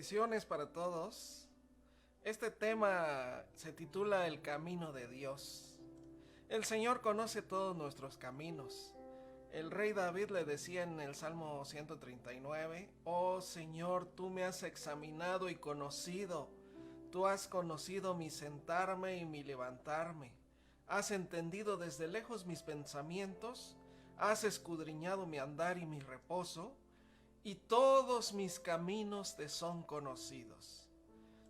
Bendiciones para todos. Este tema se titula El camino de Dios. El Señor conoce todos nuestros caminos. El rey David le decía en el Salmo 139, Oh Señor, tú me has examinado y conocido. Tú has conocido mi sentarme y mi levantarme. Has entendido desde lejos mis pensamientos. Has escudriñado mi andar y mi reposo. Y todos mis caminos te son conocidos.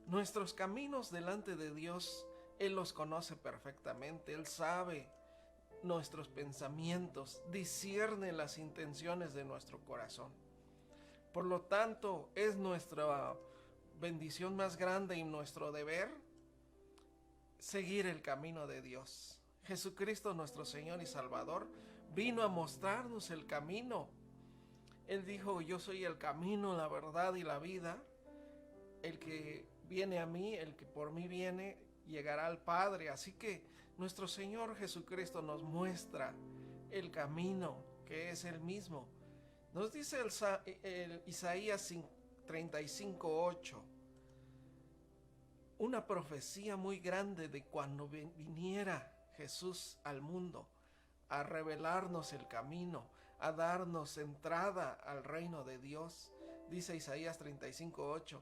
Nuestros caminos delante de Dios, Él los conoce perfectamente. Él sabe nuestros pensamientos, discierne las intenciones de nuestro corazón. Por lo tanto, es nuestra bendición más grande y nuestro deber seguir el camino de Dios. Jesucristo, nuestro Señor y Salvador, vino a mostrarnos el camino. Él dijo, yo soy el camino, la verdad y la vida. El que viene a mí, el que por mí viene, llegará al Padre. Así que nuestro Señor Jesucristo nos muestra el camino, que es Él mismo. Nos dice el Isaías 35:8, una profecía muy grande de cuando viniera Jesús al mundo a revelarnos el camino, a darnos entrada al reino de Dios. Dice Isaías 35:8,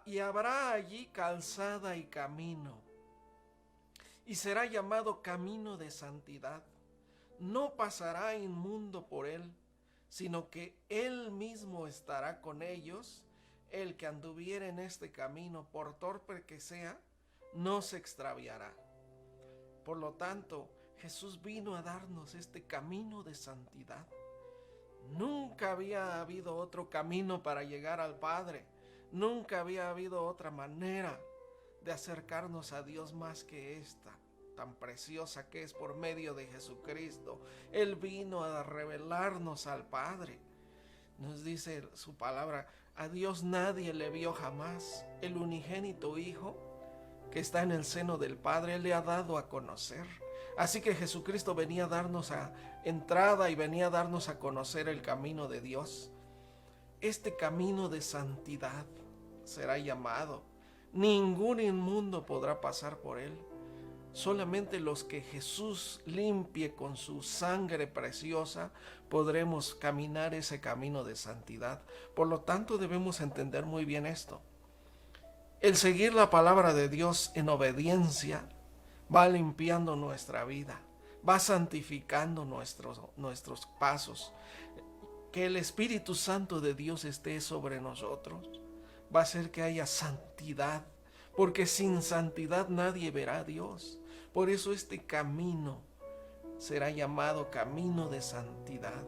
y habrá allí calzada y camino, y será llamado camino de santidad. No pasará inmundo por él, sino que él mismo estará con ellos. El que anduviere en este camino, por torpe que sea, no se extraviará. Por lo tanto, Jesús vino a darnos este camino de santidad. Nunca había habido otro camino para llegar al Padre. Nunca había habido otra manera de acercarnos a Dios más que esta, tan preciosa que es por medio de Jesucristo. Él vino a revelarnos al Padre. Nos dice su palabra, a Dios nadie le vio jamás. El unigénito Hijo que está en el seno del Padre, Él le ha dado a conocer. Así que Jesucristo venía a darnos entrada y venía a darnos a conocer el camino de Dios. Este camino de santidad será llamado. Ningún inmundo podrá pasar por él. Solamente los que Jesús limpie con su sangre preciosa podremos caminar ese camino de santidad. Por lo tanto, debemos entender muy bien esto. El seguir la palabra de Dios en obediencia va limpiando nuestra vida, va santificando nuestros pasos. Que el Espíritu Santo de Dios esté sobre nosotros va a hacer que haya santidad, porque sin santidad nadie verá a Dios. Por eso este camino será llamado camino de santidad.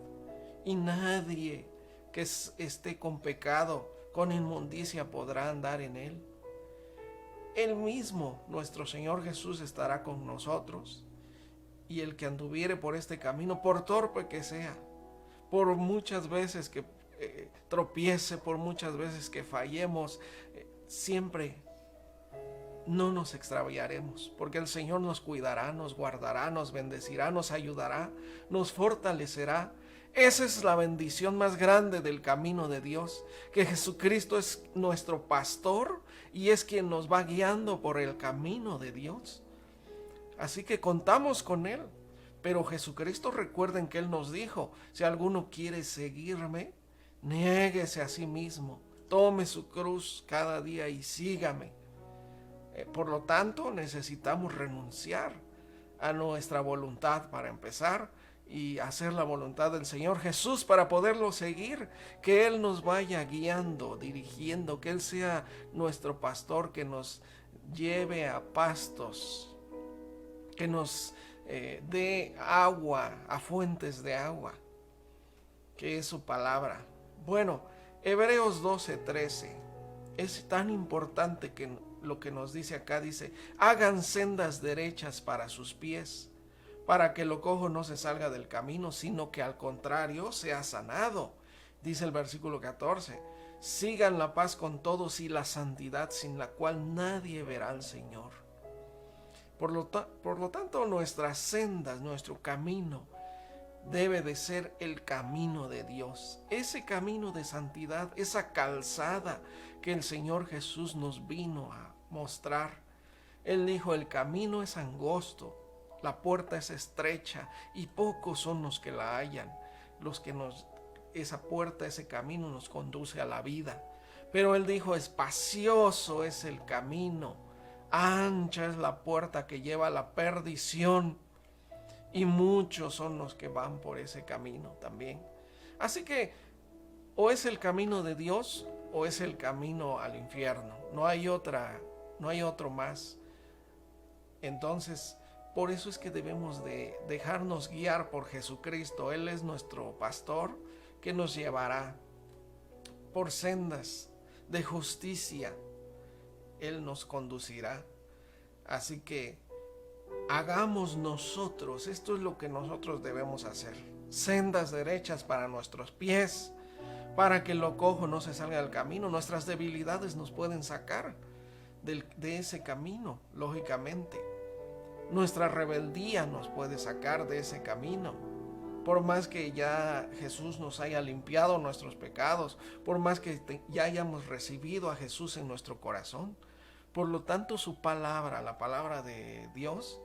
Y nadie que esté con pecado, con inmundicia, podrá andar en él. Él mismo, nuestro Señor Jesús, estará con nosotros. Y el que anduviere por este camino, por torpe que sea, por muchas veces que tropiece, por muchas veces que fallemos, siempre no nos extraviaremos, porque el Señor nos cuidará, nos guardará, nos bendecirá, nos ayudará, nos fortalecerá. Esa es la bendición más grande del camino de Dios, que Jesucristo es nuestro pastor y es quien nos va guiando por el camino de Dios. Así que contamos con Él. Pero Jesucristo, recuerden que Él nos dijo, si alguno quiere seguirme, niéguese a sí mismo, tome su cruz cada día y sígame. Por lo tanto, necesitamos renunciar a nuestra voluntad para empezar y hacer la voluntad del Señor Jesús para poderlo seguir, que Él nos vaya guiando, dirigiendo, que Él sea nuestro pastor, que nos lleve a pastos, que nos dé agua, a fuentes de agua, que es su palabra. Bueno, Hebreos 12:13 es tan importante que lo que nos dice acá, dice, hagan sendas derechas para sus pies, para que lo cojo no se salga del camino, sino que al contrario sea sanado. Dice el versículo 14, sigan la paz con todos y la santidad, sin la cual nadie verá al Señor. Por lo tanto, nuestras sendas, nuestro camino, debe de ser el camino de Dios, ese camino de santidad, esa calzada que el Señor Jesús nos vino a mostrar. Él dijo, el camino es angosto, la puerta es estrecha y pocos son los que la hallan, esa puerta, ese camino nos conduce a la vida. Pero Él dijo, espacioso es el camino, ancha es la puerta que lleva a la perdición, y muchos son los que van por ese camino también. Así que o es el camino de Dios o es el camino al infierno. No hay otro más. Entonces, por eso es que debemos de dejarnos guiar por Jesucristo. Él es nuestro pastor que nos llevará por sendas de justicia. Él nos conducirá. Así que hagamos nosotros, esto es lo que nosotros debemos hacer. Sendas derechas para nuestros pies, para que lo cojo no se salga del camino. Nuestras debilidades nos pueden sacar de ese camino, lógicamente. Nuestra rebeldía nos puede sacar de ese camino. Por más que ya Jesús nos haya limpiado nuestros pecados, por más que ya hayamos recibido a Jesús en nuestro corazón. Por lo tanto, su palabra, la palabra de Dios,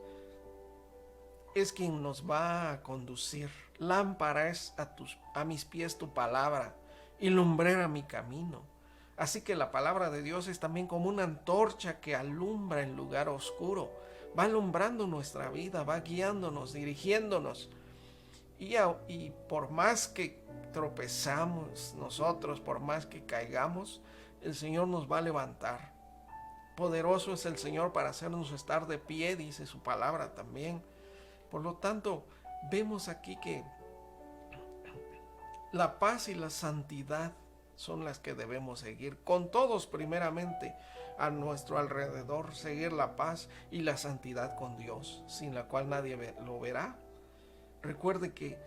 es quien nos va a conducir. Lámpara es a mis pies tu palabra y lumbrera mi camino. Así que la palabra de Dios es también como una antorcha que alumbra en lugar oscuro. Va alumbrando nuestra vida, va guiándonos, dirigiéndonos. Y por más que tropezamos nosotros, por más que caigamos, el Señor nos va a levantar. Poderoso es el Señor para hacernos estar de pie, dice su palabra también. Por lo tanto, vemos aquí que la paz y la santidad son las que debemos seguir. Con todos primeramente a nuestro alrededor, seguir la paz y la santidad con Dios, sin la cual nadie lo verá. Recuerde que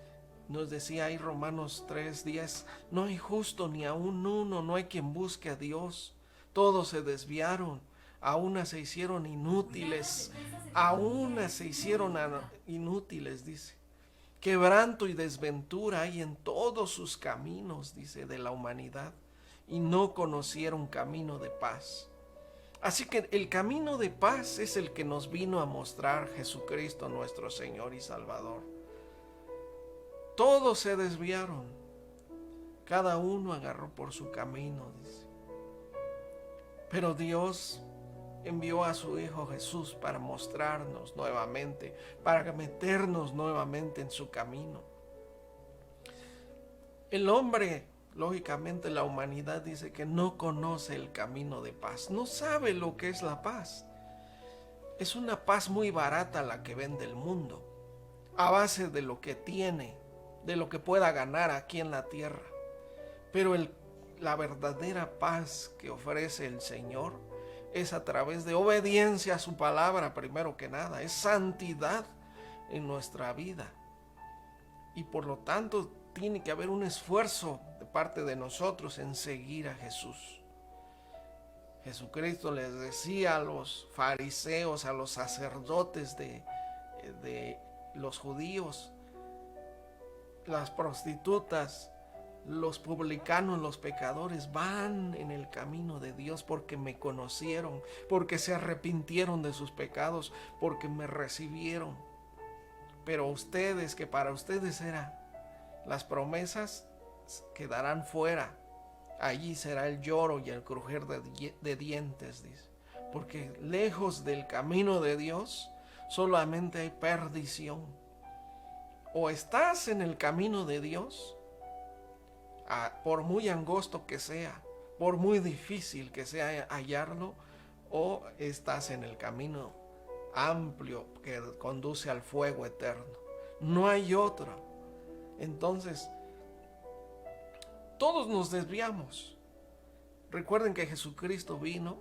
nos decía ahí Romanos 3:10, no hay justo ni aún uno, no hay quien busque a Dios. Todos se desviaron, a unas se hicieron inútiles, dice. Quebranto y desventura hay en todos sus caminos, dice, de la humanidad, y no conocieron camino de paz. Así que el camino de paz es el que nos vino a mostrar Jesucristo, nuestro Señor y Salvador. Todos se desviaron, cada uno agarró por su camino, dice. Pero Dios envió a su Hijo Jesús para mostrarnos nuevamente, para meternos nuevamente en su camino. El hombre, lógicamente la humanidad, dice que no conoce el camino de paz, no sabe lo que es la paz. Es una paz muy barata la que vende el mundo, a base de lo que tiene, de lo que pueda ganar aquí en la tierra. Pero la verdadera paz que ofrece el Señor es a través de obediencia a su palabra, primero que nada, es santidad en nuestra vida. Y por lo tanto tiene que haber un esfuerzo de parte de nosotros en seguir a Jesús. Jesucristo les decía a los fariseos, a los sacerdotes de los judíos, las prostitutas, los publicanos, los pecadores van en el camino de Dios porque me conocieron, porque se arrepintieron de sus pecados, porque me recibieron. Pero ustedes, que para ustedes las promesas quedarán fuera. Allí será el lloro y el crujir de dientes, dice. Porque lejos del camino de Dios solamente hay perdición. O estás en el camino de Dios, por muy angosto que sea, por muy difícil que sea hallarlo, o estás en el camino amplio que conduce al fuego eterno. No hay otro. Entonces, todos nos desviamos. Recuerden que Jesucristo vino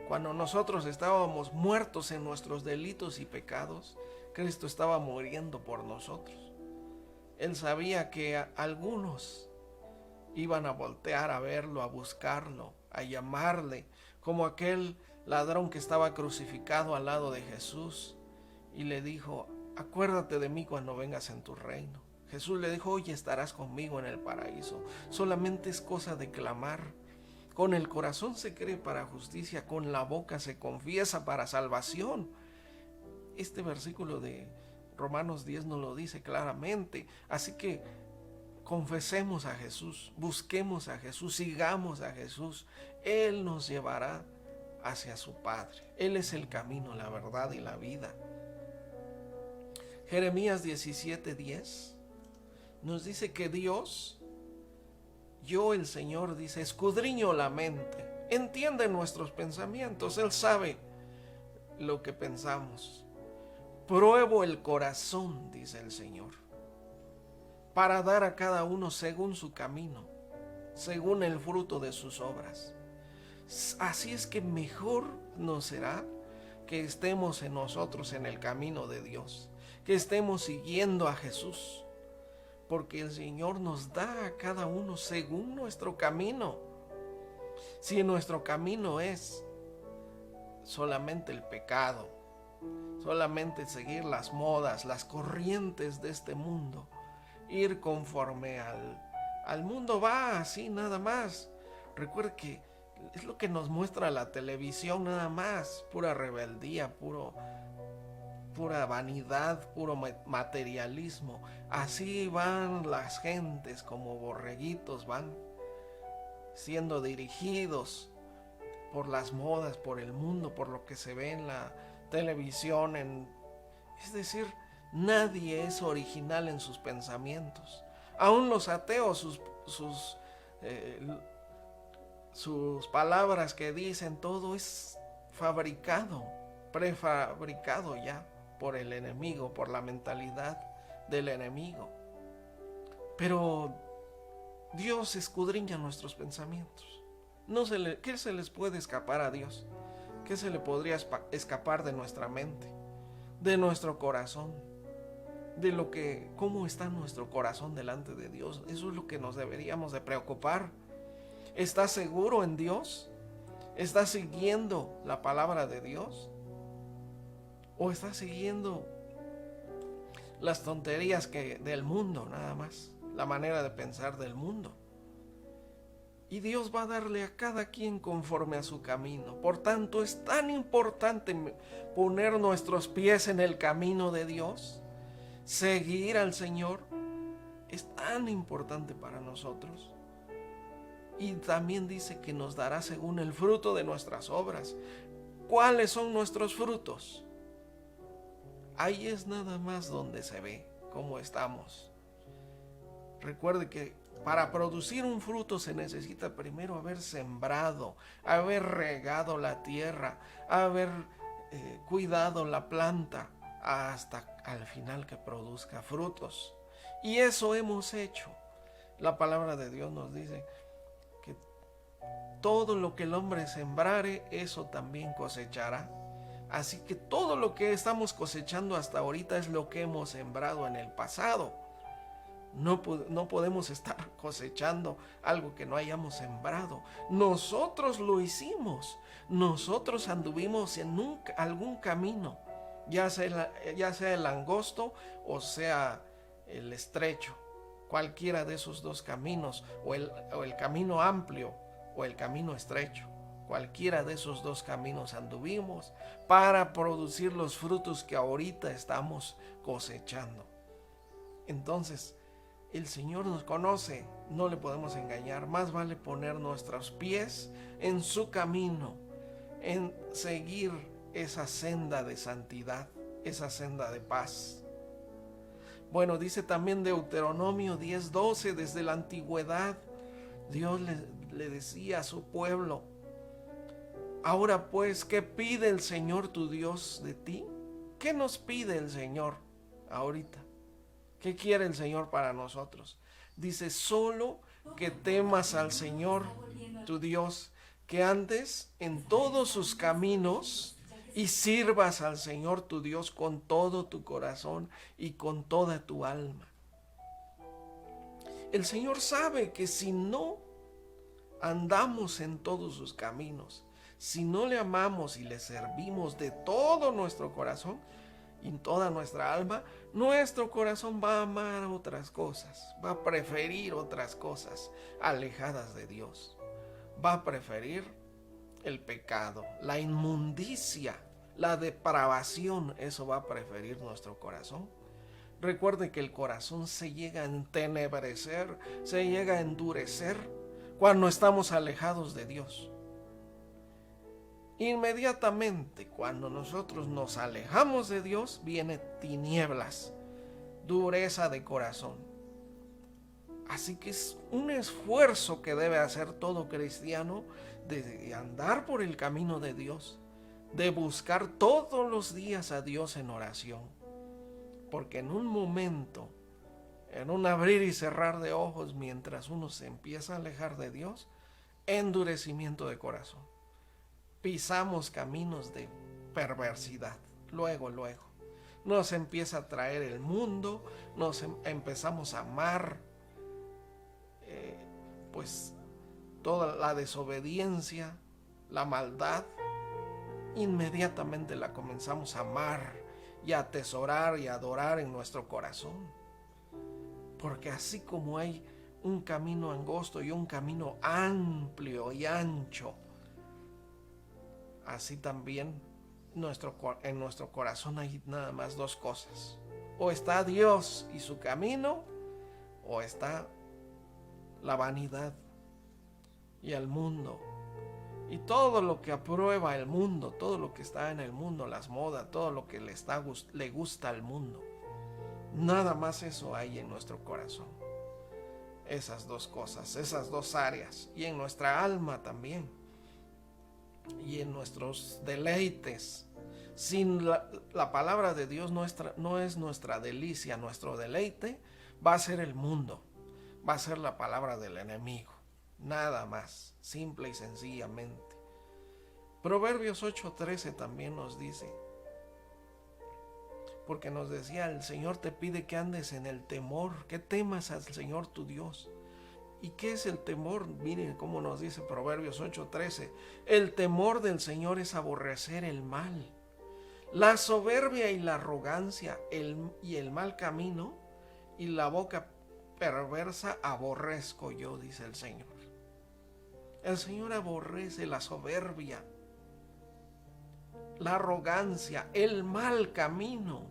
cuando nosotros estábamos muertos en nuestros delitos y pecados. Cristo estaba muriendo por nosotros. Él sabía que algunos iban a voltear a verlo, a buscarlo, a llamarle, como aquel ladrón que estaba crucificado al lado de Jesús y le dijo, acuérdate de mí cuando vengas en tu reino. Jesús le dijo: hoy estarás conmigo en el paraíso. Solamente es cosa de clamar. Con el corazón se cree para justicia, con la boca se confiesa para salvación. Este versículo de Romanos 10 nos lo dice claramente. Así que confesemos a Jesús, busquemos a Jesús, sigamos a Jesús. Él nos llevará hacia su Padre. Él es el camino, la verdad y la vida. Jeremías 17:10 nos dice que Dios, yo el Señor, dice, escudriño la mente, entiende nuestros pensamientos. Él sabe lo que pensamos. Pruebo el corazón, dice el Señor, para dar a cada uno según su camino, según el fruto de sus obras. Así es que mejor nos será que estemos en nosotros en el camino de Dios, que estemos siguiendo a Jesús, porque el Señor nos da a cada uno según nuestro camino. Si nuestro camino es solamente el pecado, solamente seguir las modas, las corrientes de este mundo, ir conforme al mundo, va así nada más. Recuerde que es lo que nos muestra la televisión nada más, pura rebeldía, pura vanidad, puro materialismo. Así van las gentes como borreguitos, van siendo dirigidos por las modas, por el mundo, por lo que se ve en la televisión. Es decir, nadie es original en sus pensamientos. Aún los ateos, sus palabras que dicen, todo es fabricado, prefabricado ya por el enemigo, por la mentalidad del enemigo. Pero Dios escudriña nuestros pensamientos. ¿Qué se les puede escapar a Dios? ¿Qué se le podría escapar de nuestra mente, de nuestro corazón, de cómo está nuestro corazón delante de Dios? Eso es lo que nos deberíamos de preocupar. ¿Estás seguro en Dios? ¿Estás siguiendo la palabra de Dios? ¿O estás siguiendo las tonterías del mundo nada más? La manera de pensar del mundo. Y Dios va a darle a cada quien conforme a su camino. Por tanto, es tan importante poner nuestros pies en el camino de Dios. Seguir al Señor es tan importante para nosotros. Y también dice que nos dará según el fruto de nuestras obras. ¿Cuáles son nuestros frutos? Ahí es nada más donde se ve cómo estamos. Recuerde que para producir un fruto se necesita primero haber sembrado, haber regado la tierra, haber cuidado la planta hasta al final que produzca frutos. Y eso hemos hecho. La palabra de Dios nos dice que todo lo que el hombre sembrare, eso también cosechará. Así que todo lo que estamos cosechando hasta ahorita es lo que hemos sembrado en el pasado. No podemos estar cosechando algo que no hayamos sembrado. Nosotros lo hicimos. Nosotros anduvimos en algún camino, ya sea el angosto o sea el estrecho. Cualquiera de esos dos caminos, o el camino amplio o el camino estrecho. Cualquiera de esos dos caminos anduvimos para producir los frutos que ahorita estamos cosechando. Entonces, el Señor nos conoce, no le podemos engañar. Más vale poner nuestros pies en su camino, en seguir esa senda de santidad, esa senda de paz. Bueno, dice también Deuteronomio 10:12, desde la antigüedad Dios le decía a su pueblo: ahora pues, ¿qué pide el Señor tu Dios de ti? ¿Qué nos pide el Señor ahorita? ¿Qué quiere el Señor para nosotros? Dice: solo que temas al Señor tu Dios, que andes en todos sus caminos y sirvas al Señor tu Dios con todo tu corazón y con toda tu alma. El Señor sabe que si no andamos en todos sus caminos, si no le amamos y le servimos de todo nuestro corazón, y en toda nuestra alma, nuestro corazón va a amar otras cosas, va a preferir otras cosas alejadas de Dios. Va a preferir el pecado, la inmundicia, la depravación, eso va a preferir nuestro corazón. Recuerde que el corazón se llega a entenebrecer, se llega a endurecer cuando estamos alejados de Dios. Inmediatamente cuando nosotros nos alejamos de Dios, viene tinieblas, dureza de corazón. Así que es un esfuerzo que debe hacer todo cristiano de andar por el camino de Dios, de buscar todos los días a Dios en oración. Porque en un momento, en un abrir y cerrar de ojos, mientras uno se empieza a alejar de Dios, endurecimiento de corazón. Pisamos caminos de perversidad. Luego. Nos empieza a traer el mundo, nos empezamos a amar pues toda la desobediencia, la maldad. Inmediatamente la comenzamos a amar y a atesorar y a adorar en nuestro corazón. Porque así como hay un camino angosto y un camino amplio y ancho, así también en nuestro corazón hay nada más dos cosas. O está Dios y su camino, o está la vanidad y el mundo. Y todo lo que aprueba el mundo, todo lo que está en el mundo, las modas, todo lo que le gusta al mundo. Nada más eso hay en nuestro corazón. Esas dos cosas, esas dos áreas. Y en nuestra alma también. Y en nuestros deleites. Sin la palabra de Dios no es nuestra delicia, nuestro deleite va a ser el mundo. Va a ser la palabra del enemigo. Nada más, simple y sencillamente. Proverbios 8:13 también nos dice, porque nos decía, el Señor te pide que andes en el temor, que temas al Señor tu Dios. ¿Y qué es el temor? Miren cómo nos dice Proverbios 8:13. El temor del Señor es aborrecer el mal. La soberbia y la arrogancia y el mal camino y la boca perversa aborrezco yo, dice el Señor. El Señor aborrece la soberbia, la arrogancia, el mal camino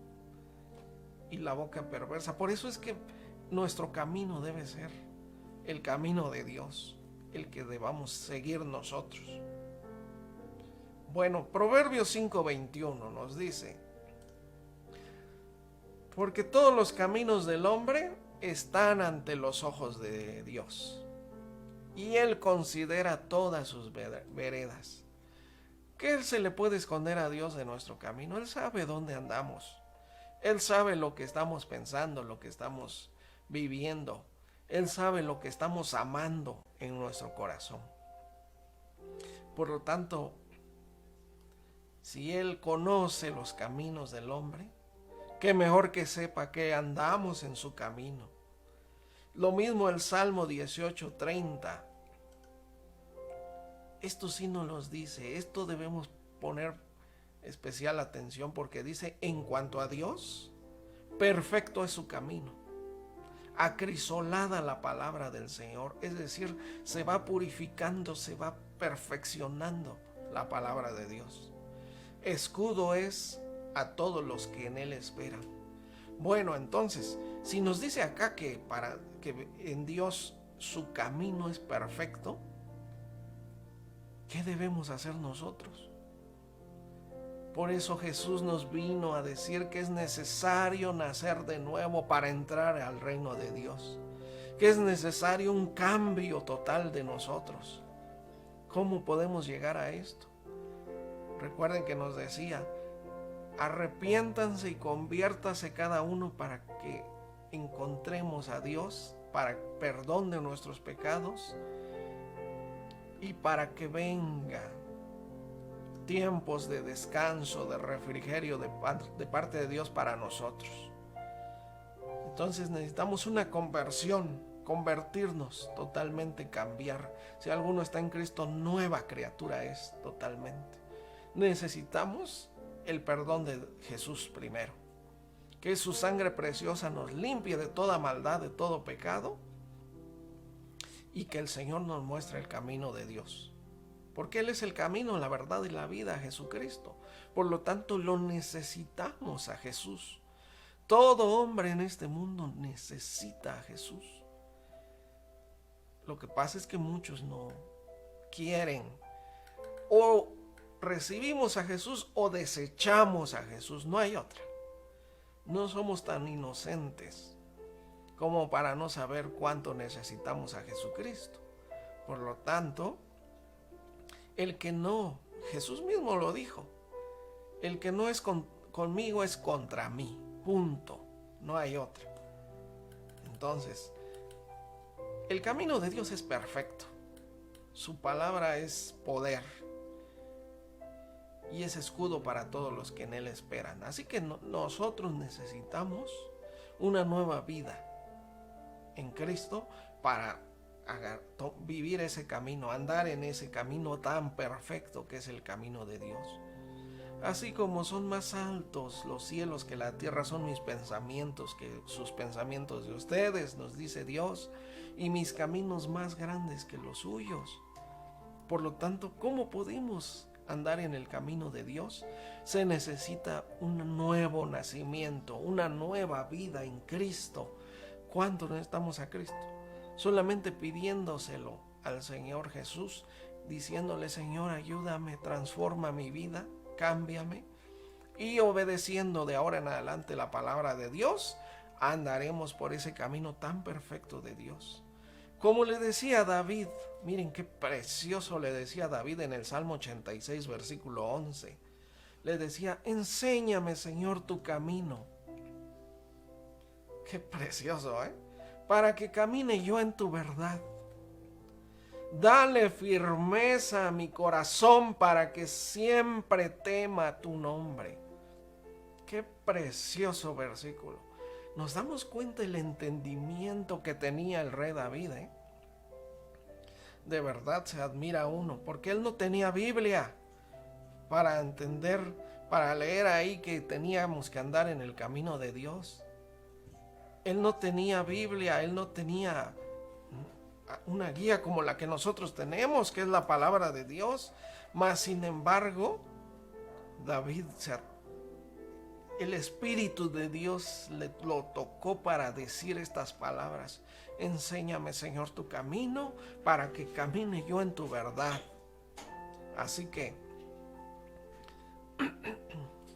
y la boca perversa. Por eso es que nuestro camino debe ser el camino de Dios, el que debamos seguir nosotros. Bueno, Proverbios 5:21 nos dice, porque todos los caminos del hombre están ante los ojos de Dios, y Él considera todas sus veredas. ¿Qué se le puede esconder a Dios de nuestro camino? Él sabe dónde andamos. Él sabe lo que estamos pensando, lo que estamos viviendo. Él sabe lo que estamos amando en nuestro corazón. Por lo tanto, si Él conoce los caminos del hombre, qué mejor que sepa que andamos en su camino. Lo mismo el Salmo 18:30. Esto sí nos los dice, esto debemos poner especial atención porque dice, en cuanto a Dios, perfecto es su camino. Acrisolada la palabra del Señor, es decir, se va purificando, se va perfeccionando la palabra de Dios. Escudo es a todos los que en Él esperan. Bueno, entonces, si nos dice acá que en Dios su camino es perfecto, ¿qué debemos hacer nosotros? Por eso Jesús nos vino a decir que es necesario nacer de nuevo para entrar al reino de Dios, que es necesario un cambio total de nosotros. ¿Cómo podemos llegar a esto? Recuerden que nos decía, arrepiéntanse y conviértase cada uno para que encontremos a Dios, para perdón de nuestros pecados y para que venga tiempos de descanso, de refrigerio de parte de Dios para nosotros. Entonces necesitamos una conversión, convertirnos totalmente, cambiar. Si alguno está en Cristo, nueva criatura es totalmente. Necesitamos el perdón de Jesús primero. Que su sangre preciosa nos limpie de toda maldad, de todo pecado, y que el Señor nos muestre el camino de Dios. Porque Él es el camino, la verdad y la vida, Jesucristo. Por lo tanto, lo necesitamos a Jesús. Todo hombre en este mundo necesita a Jesús. Lo que pasa es que muchos no quieren. O recibimos a Jesús o desechamos a Jesús. No hay otra. No somos tan inocentes como para no saber cuánto necesitamos a Jesucristo. Por lo tanto, el que no, Jesús mismo lo dijo, el que no es conmigo es contra mí, punto, no hay otra. Entonces, el camino de Dios es perfecto, su palabra es poder y es escudo para todos los que en Él esperan. Así que nosotros necesitamos una nueva vida en Cristo para vivir ese camino, andar en ese camino tan perfecto que es el camino de Dios. Así como son más altos los cielos que la tierra, son mis pensamientos que sus pensamientos de ustedes, nos dice Dios, y mis caminos más grandes que los suyos. Por lo tanto, ¿cómo podemos andar en el camino de Dios? Se necesita un nuevo nacimiento, una nueva vida en Cristo. ¿Cuánto necesitamos a Cristo? Solamente pidiéndoselo al Señor Jesús, diciéndole: Señor, ayúdame, transforma mi vida, cámbiame, y obedeciendo de ahora en adelante la palabra de Dios, andaremos por ese camino tan perfecto de Dios. Como le decía David, miren qué precioso le decía David en el Salmo 86, versículo 11. Le decía: enséñame, Señor, tu camino. Qué precioso, para que camine yo en tu verdad. Dale firmeza a mi corazón para que siempre tema tu nombre. Qué precioso versículo. Nos damos cuenta el entendimiento que tenía el rey David, De verdad se admira a uno, porque él no tenía Biblia para entender, para leer ahí que teníamos que andar en el camino de Dios. Él no tenía Biblia, él no tenía una guía como la que nosotros tenemos, que es la palabra de Dios. Mas sin embargo, David, el Espíritu de Dios lo tocó para decir estas palabras: enséñame, Señor, tu camino para que camine yo en tu verdad. Así que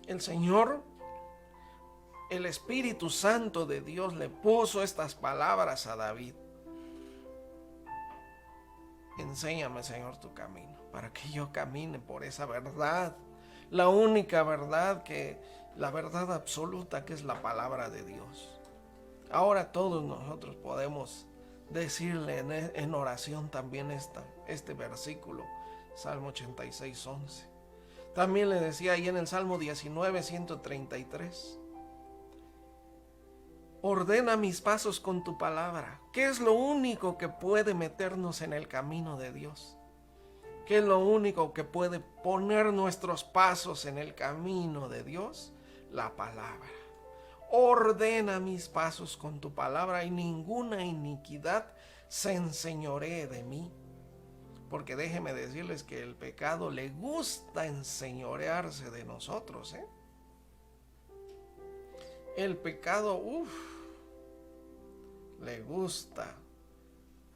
el Señor, el Espíritu Santo de Dios le puso estas palabras a David: enséñame, Señor, tu camino para que yo camine por esa verdad, la única verdad, la verdad absoluta, que es la palabra de Dios. Ahora todos nosotros podemos decirle en oración también este versículo, Salmo 86, 11. También le decía ahí en el Salmo 19, 133. Ordena mis pasos con tu palabra. ¿Qué es lo único que puede meternos en el camino de Dios? ¿Qué es lo único que puede poner nuestros pasos en el camino de Dios? La palabra. Ordena mis pasos con tu palabra y ninguna iniquidad se enseñoree de mí. Porque déjeme decirles que el pecado le gusta enseñorearse de nosotros, El pecado, le gusta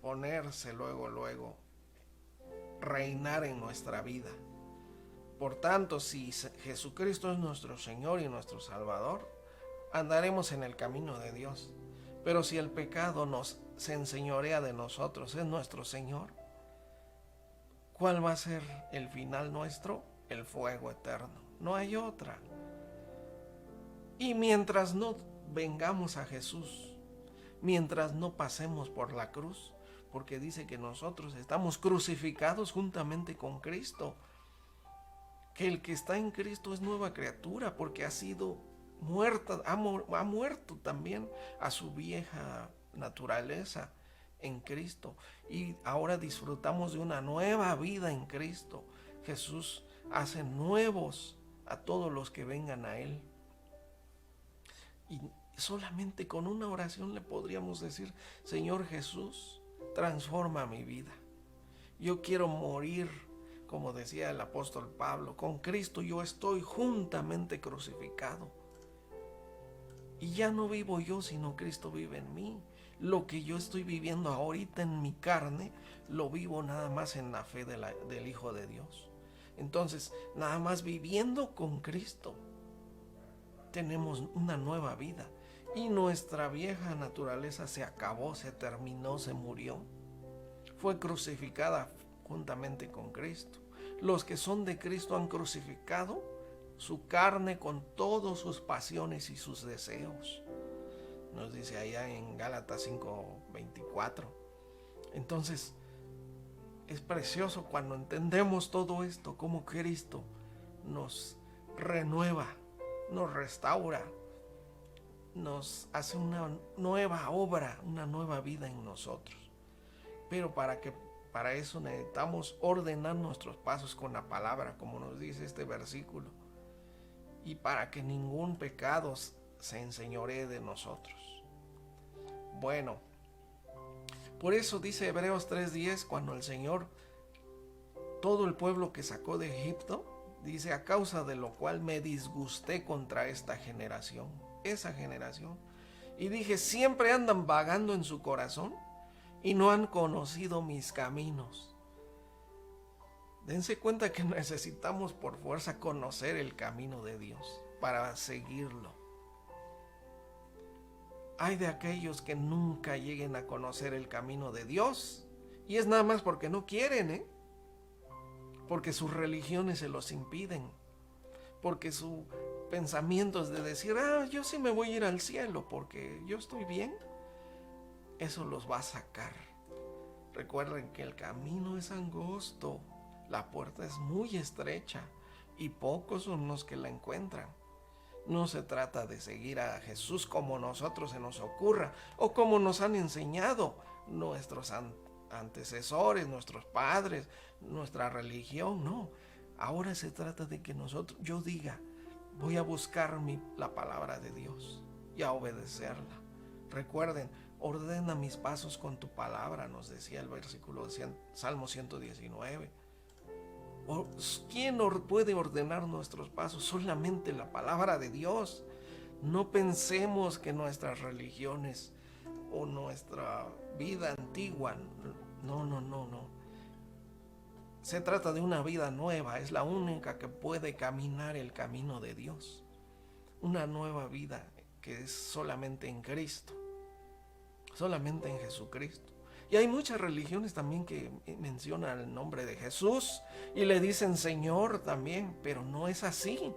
ponerse luego, reinar en nuestra vida. Por tanto, si Jesucristo es nuestro Señor y nuestro Salvador, andaremos en el camino de Dios. Pero si el pecado se enseñorea de nosotros, es nuestro Señor, ¿cuál va a ser el final nuestro? El fuego eterno. No hay otra. Y mientras no vengamos a Jesús, mientras no pasemos por la cruz, porque dice que nosotros estamos crucificados juntamente con Cristo, que el que está en Cristo es nueva criatura, porque ha sido muerta, ha muerto también a su vieja naturaleza en Cristo, y ahora disfrutamos de una nueva vida en Cristo. Jesús hace nuevos a todos los que vengan a Él. Y solamente con una oración le podríamos decir: Señor Jesús, transforma mi vida. Yo quiero morir, como decía el apóstol Pablo, con Cristo yo estoy juntamente crucificado. Y ya no vivo yo, sino Cristo vive en mí. Lo que yo estoy viviendo ahorita en mi carne, lo vivo nada más en la fe del Hijo de Dios. Entonces, nada más viviendo con Cristo, tenemos una nueva vida. Y nuestra vieja naturaleza se acabó, se terminó, se murió. Fue crucificada juntamente con Cristo. Los que son de Cristo han crucificado su carne con todas sus pasiones y sus deseos. Nos dice allá en Gálatas 5:24. Entonces, es precioso cuando entendemos todo esto, cómo Cristo nos renueva, nos restaura, nos hace una nueva obra, una nueva vida en nosotros. Pero para eso necesitamos ordenar nuestros pasos con la palabra, como nos dice este versículo, y para que ningún pecado se enseñoree de nosotros. Bueno, por eso dice Hebreos 3:10, cuando el Señor, todo el pueblo que sacó de Egipto, dice: a causa de lo cual me disgusté contra esta generación, esa generación, y dije: siempre andan vagando en su corazón y no han conocido mis caminos. Dense cuenta que necesitamos por fuerza conocer el camino de Dios para seguirlo. Hay de aquellos que nunca lleguen a conocer el camino de Dios, y es nada más porque no quieren, porque sus religiones se los impiden, porque su pensamiento es de decir: yo sí me voy a ir al cielo porque yo estoy bien. Eso los va a sacar. Recuerden que el camino es angosto, la puerta es muy estrecha y pocos son los que la encuentran. No se trata de seguir a Jesús como nosotros se nos ocurra o como nos han enseñado nuestros antecesores, nuestros padres, nuestra religión. No, ahora se trata de que yo diga: voy a buscar la palabra de Dios y a obedecerla. Recuerden, ordena mis pasos con tu palabra, nos decía el versículo de Salmo 119. ¿Quién puede ordenar nuestros pasos? Solamente la palabra de Dios. No pensemos que nuestras religiones o nuestra vida antigua, no. Se trata de una vida nueva, es la única que puede caminar el camino de Dios. Una nueva vida que es solamente en Cristo, solamente en Jesucristo. Y hay muchas religiones también que mencionan el nombre de Jesús y le dicen Señor también, pero no es así.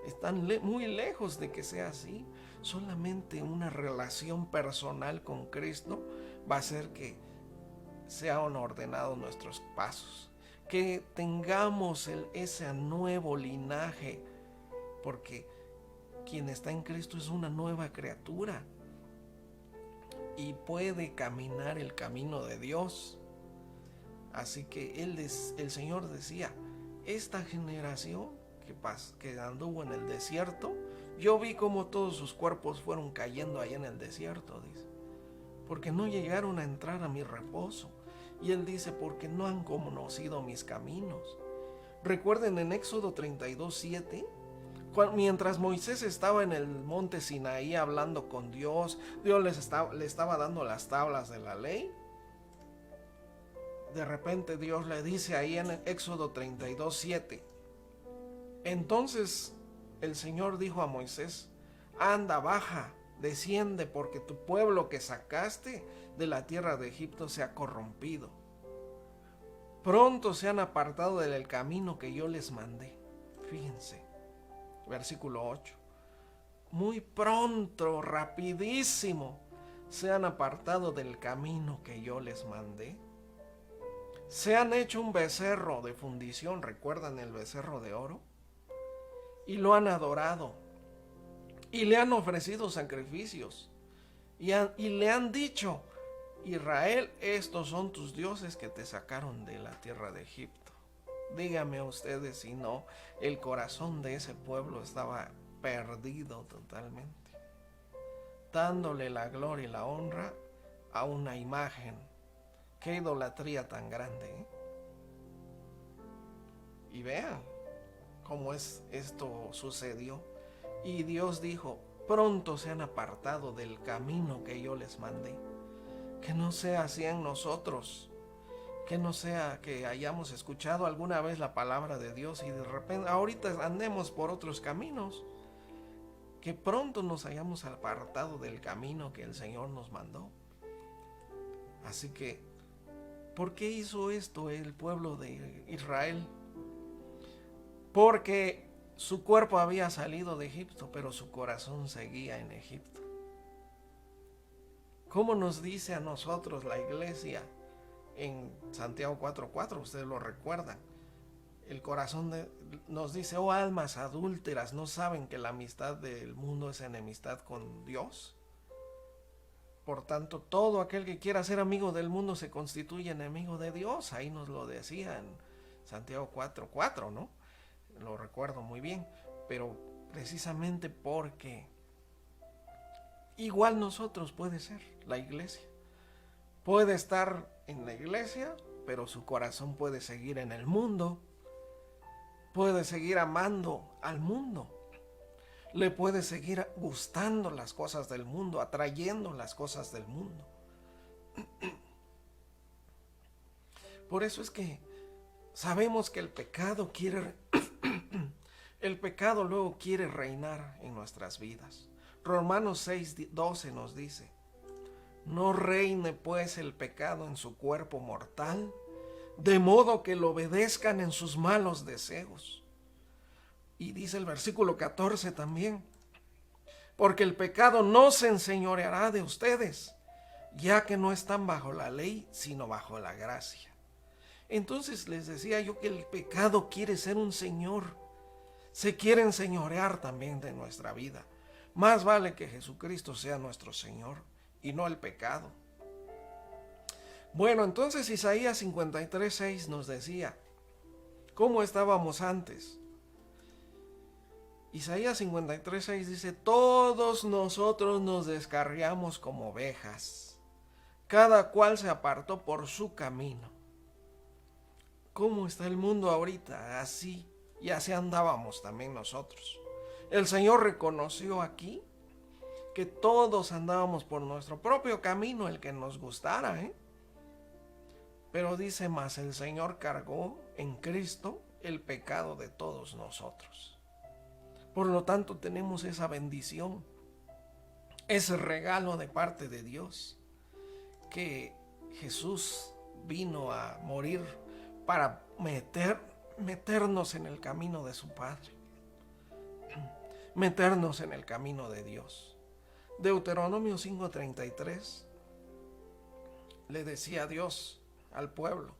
Están muy lejos de que sea así. Solamente una relación personal con Cristo va a hacer que sean ordenados nuestros pasos, que tengamos ese nuevo linaje, porque quien está en Cristo es una nueva criatura y puede caminar el camino de Dios. Así que el Señor decía: esta generación que anduvo en el desierto, yo vi como todos sus cuerpos fueron cayendo allá en el desierto, dice, porque no llegaron a entrar a mi reposo. Y él dice: porque no han conocido mis caminos. Recuerden en Éxodo 32:7, mientras Moisés estaba en el monte Sinaí hablando con Dios, Dios le estaba dando las tablas de la ley. De repente Dios le dice ahí en Éxodo 32:7, entonces el Señor dijo a Moisés: anda, baja, desciende, porque tu pueblo que sacaste de la tierra de Egipto se ha corrompido. Pronto se han apartado del camino que yo les mandé. Fíjense, versículo 8. Muy pronto, rapidísimo, se han apartado del camino que yo les mandé. Se han hecho un becerro de fundición, ¿recuerdan el becerro de oro? Y lo han adorado. Y le han ofrecido sacrificios. Y le han dicho: Israel, estos son tus dioses que te sacaron de la tierra de Egipto. Dígame ustedes si no, el corazón de ese pueblo estaba perdido totalmente, dándole la gloria y la honra a una imagen. Qué idolatría tan grande, ¿eh? Y vean cómo esto sucedió. Y Dios dijo: pronto se han apartado del camino que yo les mandé. Que no sea así en nosotros. Que no sea que hayamos escuchado alguna vez la palabra de Dios y de repente ahorita andemos por otros caminos. Que pronto nos hayamos apartado del camino que el Señor nos mandó. Así que, ¿por qué hizo esto el pueblo de Israel? Porque su cuerpo había salido de Egipto, pero su corazón seguía en Egipto. ¿Cómo nos dice a nosotros la iglesia en Santiago 4:4? Ustedes lo recuerdan. El corazón nos dice: oh almas adúlteras, ¿no saben que la amistad del mundo es enemistad con Dios? Por tanto, todo aquel que quiera ser amigo del mundo se constituye enemigo de Dios. Ahí nos lo decía en Santiago 4:4, ¿no? Lo recuerdo muy bien, pero precisamente porque igual nosotros puede ser la iglesia. Puede estar en la iglesia, pero su corazón puede seguir en el mundo. Puede seguir amando al mundo. Le puede seguir gustando las cosas del mundo, atrayendo las cosas del mundo. Por eso es que sabemos que el pecado luego quiere reinar en nuestras vidas. Romanos 6:12 nos dice: no reine pues el pecado en su cuerpo mortal, de modo que lo obedezcan en sus malos deseos. Y dice el versículo 14 también: porque el pecado no se enseñoreará de ustedes, ya que no están bajo la ley, sino bajo la gracia. Entonces les decía yo que el pecado quiere ser un señor, se quiere enseñorear también de nuestra vida. Más vale que Jesucristo sea nuestro Señor y no el pecado. Bueno, entonces Isaías 53:6 nos decía cómo estábamos antes. Isaías 53:6 dice: todos nosotros nos descarriamos como ovejas, cada cual se apartó por su camino. ¿Cómo está el mundo ahorita? Así, y así andábamos también nosotros. El Señor reconoció aquí que todos andábamos por nuestro propio camino, el que nos gustara, ¿eh? Pero dice más: el Señor cargó en Cristo el pecado de todos nosotros. Por lo tanto, tenemos esa bendición, ese regalo de parte de Dios, que Jesús vino a morir para meternos en el camino de su Padre, meternos en el camino de Dios. Deuteronomio 5:33 le decía Dios al pueblo: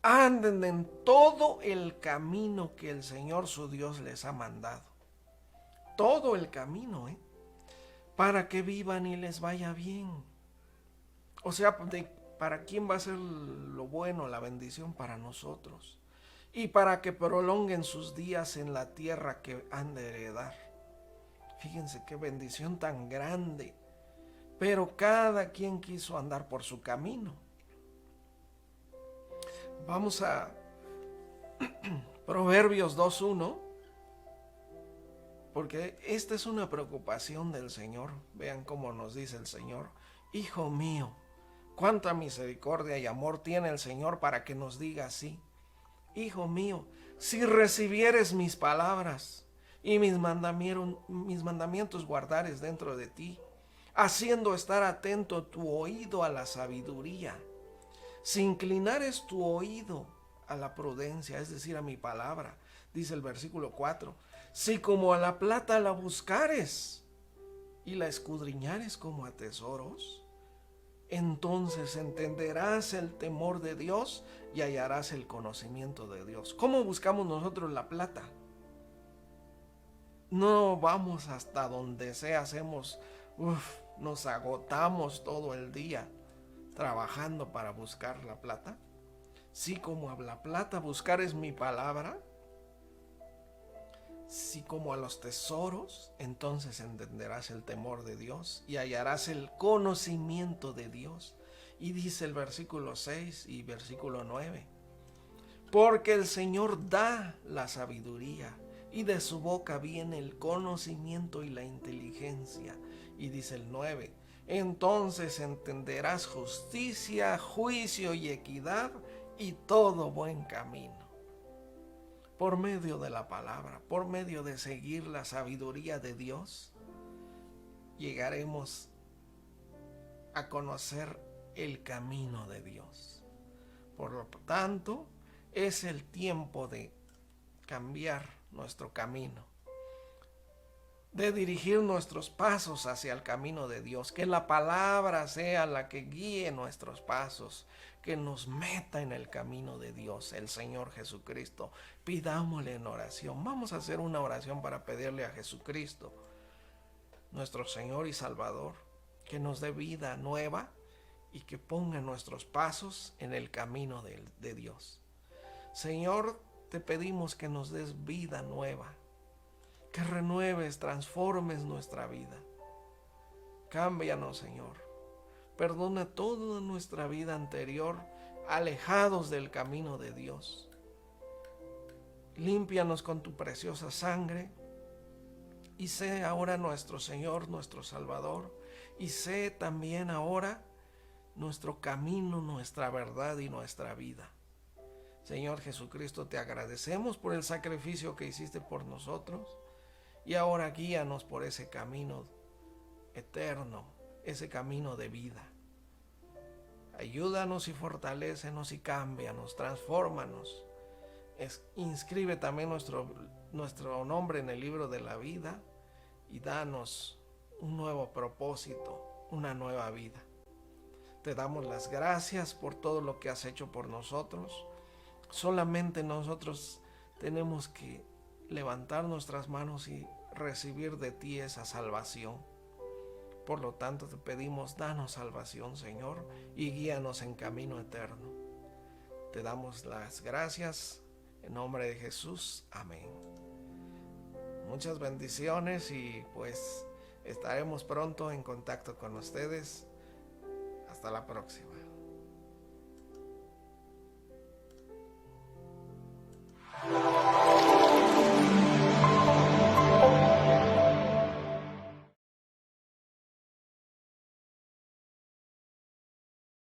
anden en todo el camino que el Señor su Dios les ha mandado. Todo el camino, para que vivan y les vaya bien. O sea, ¿para quién va a ser lo bueno, la bendición? Para nosotros. Y para que prolonguen sus días en la tierra que han de heredar. Fíjense qué bendición tan grande. Pero cada quien quiso andar por su camino. Vamos a Proverbios 2:1. Porque esta es una preocupación del Señor. Vean cómo nos dice el Señor: hijo mío, cuánta misericordia y amor tiene el Señor para que nos diga así: hijo mío, si recibieres mis palabras y mis mandamientos guardares dentro de ti, haciendo estar atento tu oído a la sabiduría, si inclinares tu oído a la prudencia, es decir, a mi palabra, dice el versículo 4, si como a la plata la buscares y la escudriñares como a tesoros, entonces entenderás el temor de Dios y hallarás el conocimiento de Dios. ¿Cómo buscamos nosotros la plata? No vamos hasta donde sea, nos agotamos todo el día trabajando para buscar la plata, Si como a la plata buscares mi palabra, si como a los tesoros, entonces entenderás el temor de Dios y hallarás el conocimiento de Dios. Y dice el versículo 6 y versículo 9, porque el Señor da la sabiduría y de su boca viene el conocimiento y la inteligencia. Y dice el 9, entonces entenderás justicia, juicio y equidad y todo buen camino. Por medio de la palabra, por medio de seguir la sabiduría de Dios, llegaremos a conocer el camino de Dios. Por lo tanto, es el tiempo de cambiar nuestro camino, de dirigir nuestros pasos hacia el camino de Dios, que la palabra sea la que guíe nuestros pasos, que nos meta en el camino de Dios, el Señor Jesucristo. Pidámosle en oración. Vamos a hacer una oración para pedirle a Jesucristo, nuestro Señor y Salvador, que nos dé vida nueva y que ponga nuestros pasos en el camino de Dios. Señor, te pedimos que nos des vida nueva, que renueves, transformes nuestra vida. Cámbianos, Señor. Perdona toda nuestra vida anterior, alejados del camino de Dios. Límpianos con tu preciosa sangre y sé ahora nuestro Señor, nuestro Salvador, y sé también ahora nuestro camino, nuestra verdad y nuestra vida. Señor Jesucristo, te agradecemos por el sacrificio que hiciste por nosotros y ahora guíanos por ese camino eterno, ese camino de vida. Ayúdanos y fortalécenos y cámbianos, transfórmanos. Inscribe también nuestro nombre en el libro de la vida y danos un nuevo propósito, una nueva vida. Te damos las gracias por todo lo que has hecho por nosotros. Solamente nosotros tenemos que levantar nuestras manos y recibir de ti esa salvación. Por lo tanto, te pedimos, danos salvación, Señor, y guíanos en camino eterno. Te damos las gracias en nombre de Jesús. Amén. Muchas bendiciones y pues estaremos pronto en contacto con ustedes. Hasta la próxima.